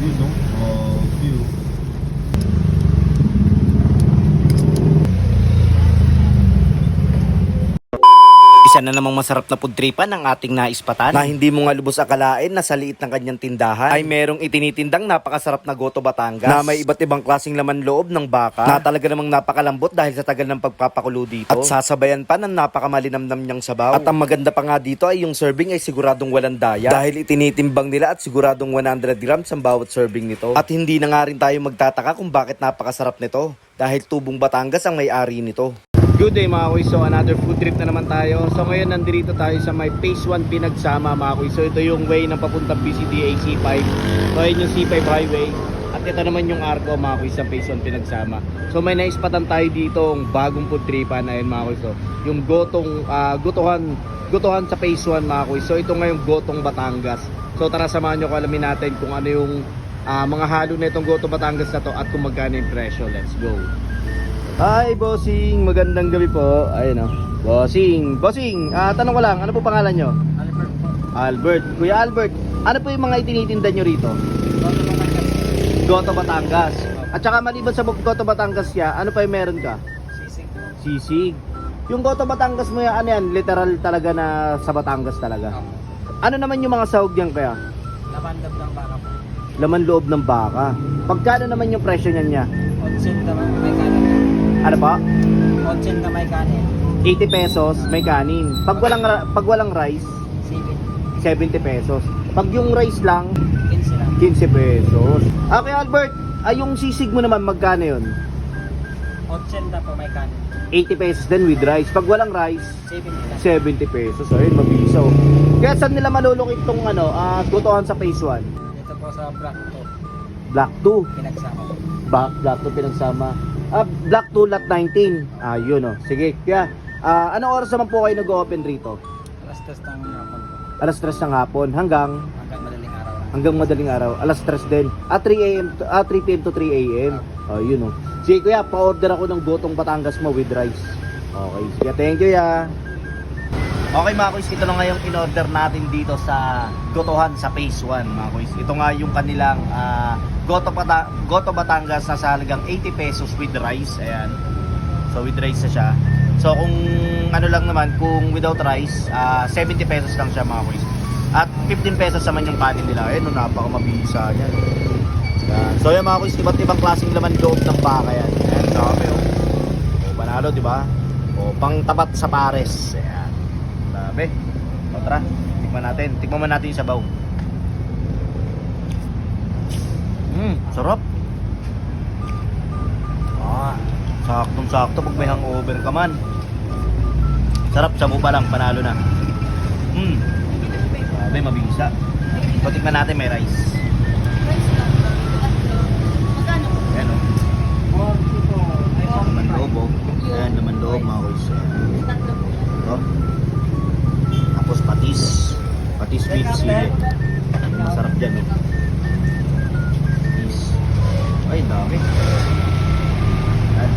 Yun, no? View. Isa na namang masarap na pudtripan ng ating naispatan na hindi mo nga lubos akalain na sa liit ng kanyang tindahan ay merong itinitindang napakasarap na goto Batangas na may iba't ibang klaseng laman loob ng baka na talaga namang napakalambot dahil sa tagal ng pagpapakulo dito at sasabayan pa ng napakamalinamnam niyang sabaw. At ang maganda pa nga dito ay yung serving ay siguradong walang daya dahil itinitimbang nila at siguradong 100 grams ang bawat serving nito. At hindi na nga rin tayo magtataka kung bakit napakasarap nito dahil tubong Batangas ang may-ari nito. Good day mga kuy, so another food trip na naman tayo. So ngayon nandito tayo sa may Phase 1 Pinagsama mga kuy. So ito yung way ng papuntang PCDA C5. So ayun yung C5 highway. At ito naman yung arco mga kuy sa Phase 1 Pinagsama. So may naispatan tayo dito ang bagong food tripan. Ayun mga kuy, so yung gutuhan sa Phase 1 mga kuy. So ito nga yung gotong Batangas. So tara samahan nyo ko alamin natin kung ano yung mga halo na itong gotong Batangas na to at kung magkano yung presyo. Let's go. Hi bossing, magandang gabi po. Ayun o, bossing, tanong ko lang, ano po pangalan nyo? Albert po. Albert, Kuya Albert, ano po yung mga itinitinda nyo rito? Goto Batangas. At saka maliban sa Goto Batangas ya, ano pa yung meron ka? Sisig po. Sisig. Yung Goto Batangas mo yan, ano yan, literal talaga na sa Batangas talaga. Ano naman yung mga sahog yan kaya? Labandab ng baka po. Laman loob ng baka. Pagkano naman yung presyo niya? 80 naman may kanin. Ano pa? 80 na may kanin. 80 pesos, may kanin. Pag walang rice, 70 pesos. Pag yung rice lang, 15 lang. 15 pesos. Okay Albert, yung sisig mo naman magkano yun? 80 po may kanin. 80 pesos din with rice. Pag walang rice, 70 lang. 70 pesos. Ayun, mabisa. Kaya saan nila malulukit tong gutuhan sa Phase 1? Dito po sa Black to. Black 2. Pinagsama po. Black 2 pinagsama. Black 2 lot 19. Yun o. Sige, kaya anong oras naman po kayo nag-open rito? Alas 3 ng hapon po. Alas 3 ng hapon hanggang Hanggang madaling araw lang. alas 3 din. 3 p.m. to 3 a.m. Yun o. Sige kuya, pa-order ako ng gotong Batangas mo with rice. Okay, sige, thank you ya. Okay mga kuys, ito na nga yung in-order natin dito sa gotohan sa Phase 1 mga kuys. Ito nga yung kanilang Goto Batangas na sa halagang 80 pesos with rice. Ayan. So with rice na siya. So kung ano lang naman, kung without rice, 70 pesos lang siya mga kuys. At 15 pesos naman yung kanin nila. Ayun, napakamabisa yan. Yan. So yan mga kuys, iba't ibang klaseng laman loob ng baka yan. Ayan, dami oh. Panalo, di ba? Pang tapat sa pares. Ayan. Dami. So tara, tikman natin. Tikman man natin yung sabaw. Sarap. Saktong-sakto pag may hangover ka man. Sarap, sabaw pa lang, panalo na. Grabe, mabisa. So tikman natin, may rice. Ayan o. Laman loob o. Ayan, laman loob mga kuys. Ito. Tapos patis. Patis with sili. Masarap dyan o. Patis. Ay, dami. Ayan.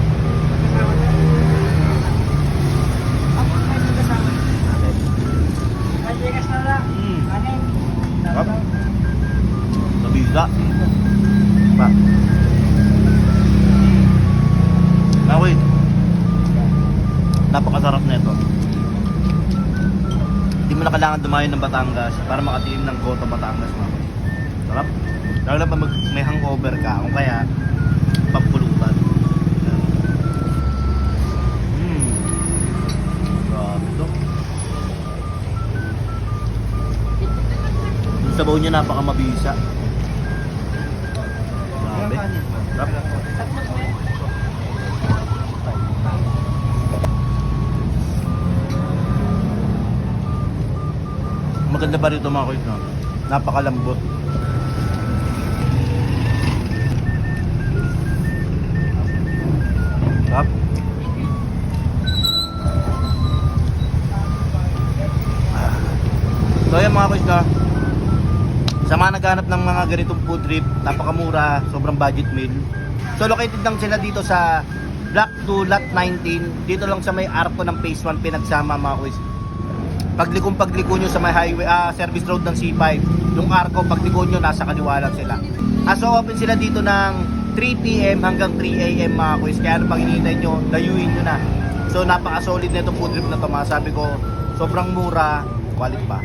Sarap. Mabisa. Pa. Okay. Napakasarap na ito. Hindi mo na kailangan dumayo ng Batangas para makatiim ng goto Batangas mo. Sarap. Lalo na pag may hangover ka o kaya pampulutan. Grabe ito. Yung sabaw niya napakamabisa. Grabe. Sarap. Maganda pa rito mga kuys, no? Napakalambot. Sarap. So yan mga kuys, no? Sa mga naghanap ng mga ganitong food trip, napakamura, sobrang budget meal. So located lang sila dito sa Black 2 Lot 19. Dito lang sa may arko ng Phase 1 Pinagsama mga kuys. pagliko nyo sa may highway, service road ng C5. Yung Arco, pagliko nyo, nasa kaliwa lang sila. So open sila dito ng 3 p.m. hanggang 3 a.m. mga kuys. Kaya pag hinihintay nyo, dayuin nyo na. So napaka-solid na itong food trip na ito, mga sabi ko, sobrang mura, quality pa.